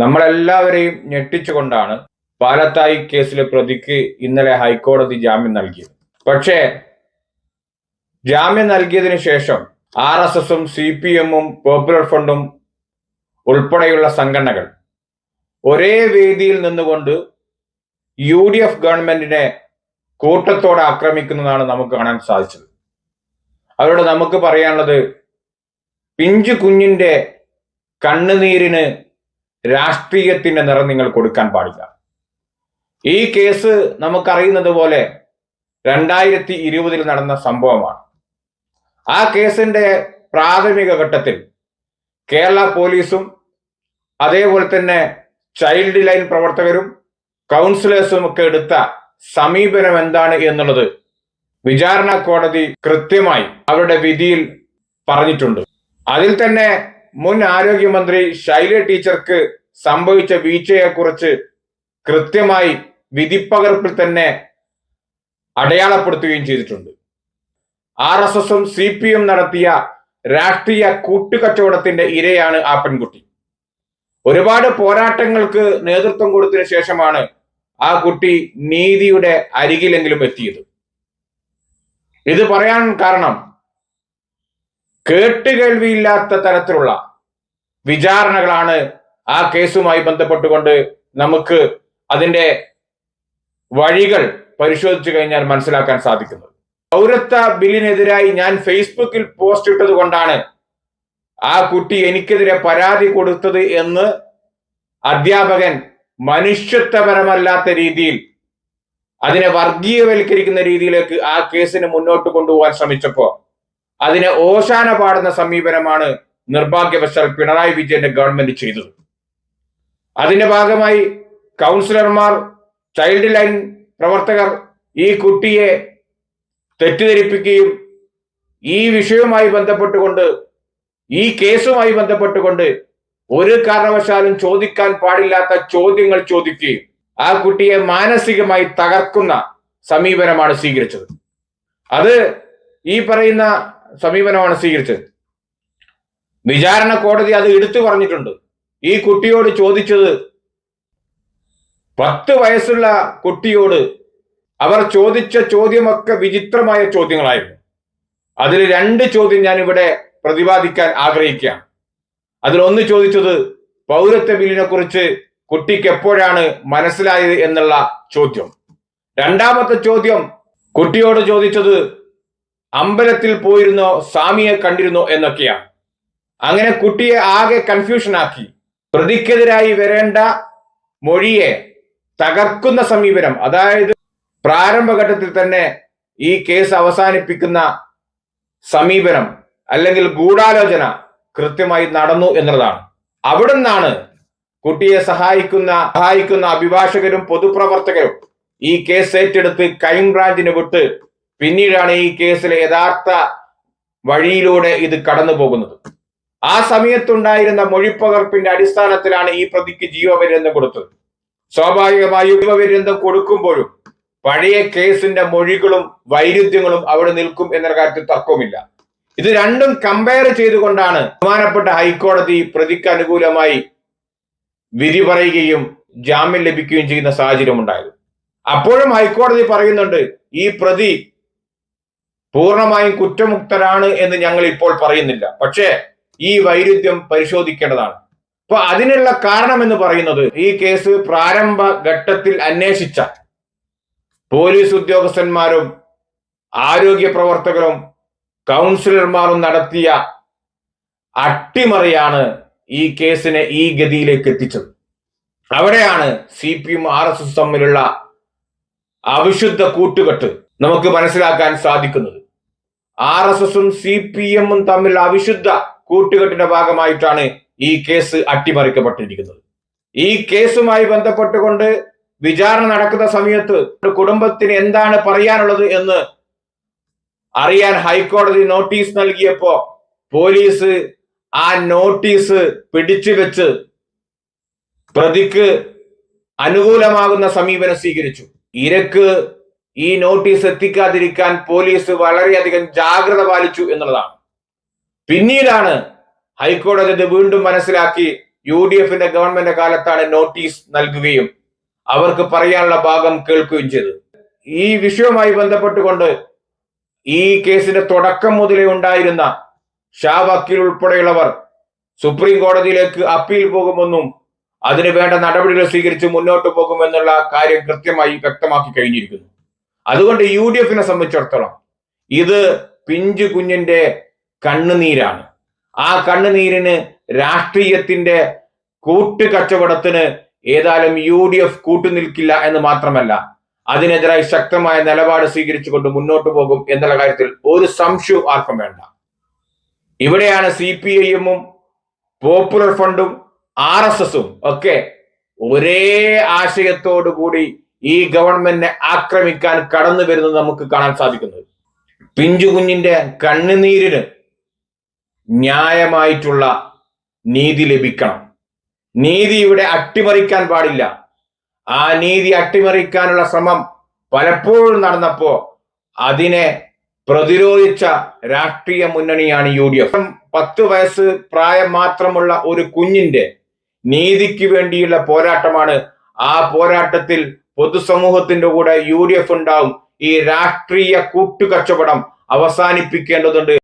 നമ്മളെല്ലാവരെയും ഞെട്ടിച്ചുകൊണ്ടാണ് പാലത്തായി കേസിലെ പ്രതിക്ക് ഇന്നലെ ഹൈക്കോടതി ജാമ്യം നൽകിയത്. പക്ഷേ ജാമ്യം നൽകിയതിനു ശേഷം RSSും CPMും പോപ്പുലർ ഫ്രണ്ടും ഉൾപ്പെടെയുള്ള സംഘടനകൾ ഒരേ വേദിയിൽ നിന്നുകൊണ്ട് UDF ഗവൺമെന്റിനെ കൂട്ടത്തോടെ ആക്രമിക്കുന്നതാണ് നമുക്ക് കാണാൻ സാധിച്ചത്. അവരോട് നമുക്ക് പറയാനുള്ളത്, പിഞ്ചു കുഞ്ഞിന്റെ കണ്ണുനീരിന് രാഷ്ട്രീയത്തിന്റെ നിറം നിങ്ങൾ കൊടുക്കാൻ പാടില്ല. ഈ കേസ് നമുക്കറിയുന്നത് പോലെ 2020 നടന്ന സംഭവമാണ്. ആ കേസിന്റെ പ്രാഥമിക ഘട്ടത്തിൽ കേരള പോലീസും അതേപോലെ തന്നെ ചൈൽഡ് ലൈൻ പ്രവർത്തകരും കൗൺസിലേഴ്സും ഒക്കെ എടുത്ത സമീപനം എന്താണ് എന്നുള്ളത് വിചാരണ കോടതി കൃത്യമായി അവരുടെ വിധിയിൽ പറഞ്ഞിട്ടുണ്ട്. അതിൽ തന്നെ മുൻ ആരോഗ്യമന്ത്രി ശൈലജ ടീച്ചർക്ക് സംഭവിച്ച വീഴ്ചയെക്കുറിച്ച് കൃത്യമായി വിധിപ്പകർപ്പിൽ തന്നെ അടയാളപ്പെടുത്തുകയും ചെയ്തിട്ടുണ്ട്. RSSും CPM നടത്തിയ രാഷ്ട്രീയ കൂട്ടുകച്ചവടത്തിന്റെ ഇരയാണ് ആ പെൺകുട്ടി. ഒരുപാട് പോരാട്ടങ്ങൾക്ക് നേതൃത്വം കൊടുത്തതിനു ശേഷമാണ് ആ കുട്ടി നീതിയുടെ അരികിലെങ്കിലും എത്തിയത്. ഇത് പറയാൻ കാരണം, കേട്ടുകേൾവിയില്ലാത്ത തരത്തിലുള്ള വിചാരണകളാണ് ആ കേസുമായി ബന്ധപ്പെട്ടുകൊണ്ട് നമുക്ക് അതിന്റെ വഴികൾ പരിശോധിച്ചു കഴിഞ്ഞാൽ മനസ്സിലാക്കാൻ സാധിക്കുന്നത്. പൗരത്വ ബില്ലിനെതിരായി ഞാൻ ഫേസ്ബുക്കിൽ പോസ്റ്റ് ഇട്ടത് കൊണ്ടാണ് ആ കുട്ടി എനിക്കെതിരെ പരാതി കൊടുത്തത് എന്ന് അധ്യാപകൻ മനുഷ്യത്വപരമല്ലാത്ത രീതിയിൽ അതിനെ വർഗീയവൽക്കരിക്കുന്ന രീതിയിലേക്ക് ആ കേസിന് മുന്നോട്ട് കൊണ്ടുപോകാൻ ശ്രമിച്ചപ്പോൾ അതിനെ ഓശാന പാടുന്ന സമീപനമാണ് നിർഭാഗ്യവശാൽ പിണറായി വിജയന്റെ ഗവൺമെന്റ് ചെയ്തത്. അതിന്റെ ഭാഗമായി കൗൺസിലർമാർ, ചൈൽഡ് ലൈൻ പ്രവർത്തകർ ഈ കുട്ടിയെ തെറ്റിദ്ധരിപ്പിക്കുകയും ഈ വിഷയവുമായി ബന്ധപ്പെട്ടുകൊണ്ട്, ഈ കേസുമായി ബന്ധപ്പെട്ടുകൊണ്ട് ഒരു കാരണവശാലും ചോദിക്കാൻ പാടില്ലാത്ത ചോദ്യങ്ങൾ ചോദിക്കുകയും ആ കുട്ടിയെ മാനസികമായി തകർക്കുന്ന സമീപനമാണ് സ്വീകരിച്ചത്. അത് ഈ പറയുന്ന സമീപനമാണ് സ്വീകരിച്ചത്. വിചാരണ കോടതി അത് എടുത്തു പറഞ്ഞിട്ടുണ്ട്. ഈ കുട്ടിയോട് ചോദിച്ചത്, 10 വയസ്സുള്ള കുട്ടിയോട് അവർ ചോദിച്ച ചോദ്യമൊക്കെ വിചിത്രമായ ചോദ്യങ്ങളായിരുന്നു. അതിൽ 2 ചോദ്യം ഞാൻ ഇവിടെ പ്രതിപാദിക്കാൻ ആഗ്രഹിക്കുകയാണ്. അതിലൊന്ന് ചോദിച്ചത് പൗരത്വ ബില്ലിനെ കുറിച്ച് കുട്ടിക്ക് എപ്പോഴാണ് മനസ്സിലായത് എന്നുള്ള ചോദ്യം. രണ്ടാമത്തെ ചോദ്യം കുട്ടിയോട് ചോദിച്ചത് അമ്പലത്തിൽ പോയിരുന്നോ, സ്വാമിയെ കണ്ടിരുന്നോ എന്നൊക്കെയാണ്. അങ്ങനെ കുട്ടിയെ ആകെ കൺഫ്യൂഷൻ ആക്കി. പ്രതിക്കെതിരായി വരേണ്ട മൊഴിയെ തകർക്കുന്ന സമീപനം, അതായത് പ്രാരംഭഘട്ടത്തിൽ തന്നെ ഈ കേസ് അവസാനിപ്പിക്കുന്ന സമീപനം അല്ലെങ്കിൽ ഗൂഢാലോചന കൃത്യമായി നടന്നു എന്നുള്ളതാണ്. അവിടുന്നാണ് കുട്ടിയെ സഹായിക്കുന്ന അഭിഭാഷകരും പൊതുപ്രവർത്തകരും ഈ കേസ് ഏറ്റെടുത്ത് ക്രൈംബ്രാഞ്ചിന് വിട്ട് പിന്നീടാണ് ഈ കേസിലെ യഥാർത്ഥ വഴിയിലൂടെ ഇത് കടന്നു പോകുന്നത്. ആ സമയത്തുണ്ടായിരുന്ന മൊഴിപ്പകർപ്പിന്റെ അടിസ്ഥാനത്തിലാണ് ഈ പ്രതിക്ക് ജീവപര്യന്തം കൊടുത്തത്. സ്വാഭാവികമായും ജീവപര്യന്തം കൊടുക്കുമ്പോഴും പഴയ കേസിന്റെ മൊഴികളും വൈരുദ്ധ്യങ്ങളും അവിടെ നിൽക്കും എന്ന കാര്യത്തിൽ തർക്കവുമില്ല. ഇത് രണ്ടും കമ്പയർ ചെയ്തുകൊണ്ടാണ് ബഹുമാനപ്പെട്ട ഹൈക്കോടതി പ്രതിക്ക് അനുകൂലമായി വിധി പറയുകയും ജാമ്യം ലഭിക്കുകയും ചെയ്യുന്ന സാഹചര്യം ഉണ്ടായത്. അപ്പോഴും ഹൈക്കോടതി പറയുന്നുണ്ട്, ഈ പ്രതി പൂർണ്ണമായും കുറ്റമുക്തരാണ് എന്ന് ഞങ്ങൾ ഇപ്പോൾ പറയുന്നില്ല, പക്ഷേ ഈ വൈരുദ്ധ്യം പരിശോധിക്കേണ്ടതാണ്. അപ്പൊ അതിനുള്ള കാരണം എന്ന് പറയുന്നത്, ഈ കേസ് പ്രാരംഭ ഘട്ടത്തിൽ അന്വേഷിച്ച പോലീസ് ഉദ്യോഗസ്ഥന്മാരും ആരോഗ്യ പ്രവർത്തകരും കൗൺസിലർമാരും നടത്തിയ അട്ടിമറിയാണ് ഈ കേസിനെ ഈ ഗതിയിലേക്ക് എത്തിച്ചത്. അവിടെയാണ് CPM RSS തമ്മിലുള്ള അവിശുദ്ധ കൂട്ടുകെട്ട് നമുക്ക് മനസ്സിലാക്കാൻ സാധിക്കുന്നത്. RSSും CPMും തമ്മിലുള്ള അവിശുദ്ധ കൂട്ടുകെട്ടിന്റെ ഭാഗമായിട്ടാണ് ഈ കേസ് അട്ടിമറിക്കപ്പെട്ടിരിക്കുന്നത്. ഈ കേസുമായി ബന്ധപ്പെട്ടുകൊണ്ട് വിചാരണ നടക്കുന്ന സമയത്ത് കുടുംബത്തിന് എന്താണ് പറയാനുള്ളത് എന്ന് അറിയാൻ ഹൈക്കോടതി നോട്ടീസ് നൽകിയപ്പോ പോലീസ് ആ നോട്ടീസ് പിടിച്ചു വെച്ച് പ്രതിക്ക് അനുകൂലമാകുന്ന സമീപനം സ്വീകരിച്ചു. ഇരക്ക് ഈ നോട്ടീസ് എത്തിക്കാതിരിക്കാൻ പോലീസ് വളരെയധികം ജാഗ്രത പാലിച്ചു എന്നുള്ളതാണ്. പിന്നീടാണ് ഹൈക്കോടതി ഇത് വീണ്ടും മനസ്സിലാക്കി UDF ഗവൺമെന്റ് കാലത്താണ് നോട്ടീസ് നൽകുകയും അവർക്ക് പറയാനുള്ള ഭാഗം കേൾക്കുകയും ചെയ്തത്. ഈ വിഷയവുമായി ബന്ധപ്പെട്ടുകൊണ്ട് ഈ കേസിന്റെ തുടക്കം മുതലേ ഉണ്ടായിരുന്ന ഷാ വക്കീൽ ഉൾപ്പെടെയുള്ളവർ സുപ്രീം കോടതിയിലേക്ക് അപ്പീൽ പോകുമെന്നും അതിന് വേണ്ട നടപടികൾ സ്വീകരിച്ച് മുന്നോട്ട് പോകുമെന്നുള്ള കാര്യം കൃത്യമായി വ്യക്തമാക്കി കഴിഞ്ഞിരിക്കുന്നു. അതുകൊണ്ട് UDF സംബന്ധിച്ചിടത്തോളം ഇത് പിഞ്ചു കുഞ്ഞിന്റെ കണ്ണുനീരാണ്. ആ കണ്ണുനീരിന് രാഷ്ട്രീയത്തിന്റെ കൂട്ടുകച്ചവടത്തിന് ഏതായാലും UDF കൂട്ടുനിൽക്കില്ല എന്ന് മാത്രമല്ല, അതിനെതിരായി ശക്തമായ നിലപാട് സ്വീകരിച്ചുകൊണ്ട് മുന്നോട്ട് പോകും എന്നുള്ള കാര്യത്തിൽ ഒരു സംശയവും ആർക്കും വേണ്ട. ഇവിടെയാണ് CPIM പോപ്പുലർ ഫ്രണ്ടും RSSും ഒക്കെ ഒരേ ആശയത്തോടു കൂടി ഈ ഗവൺമെന്റിനെ ആക്രമിക്കാൻ കടന്നു വരുന്നത് നമുക്ക് കാണാൻ സാധിക്കുന്നത്. പിഞ്ചു കുഞ്ഞിന്റെ കണ്ണുനീരിന് ന്യായമായിട്ടുള്ള നീതി ലഭിക്കണം. നീതി ഇവിടെ അട്ടിമറിക്കാൻ പാടില്ല. ആ നീതി അട്ടിമറിക്കാനുള്ള ശ്രമം പലപ്പോഴും നടന്നപ്പോ അതിനെ പ്രതിരോധിച്ച രാഷ്ട്രീയ മുന്നണിയാണ് UDF. 10 വയസ്സ് പ്രായം മാത്രമുള്ള ഒരു കുഞ്ഞിന്റെ നീതിക്ക് വേണ്ടിയുള്ള പോരാട്ടമാണ്. ആ പോരാട്ടത്തിൽ പൊതുസമൂഹത്തിന്റെ കൂടെ UDF ഉണ്ടാവും. ഈ രാഷ്ട്രീയ കൂട്ടുകച്ചവടം അവസാനിപ്പിക്കേണ്ടതുണ്ട്.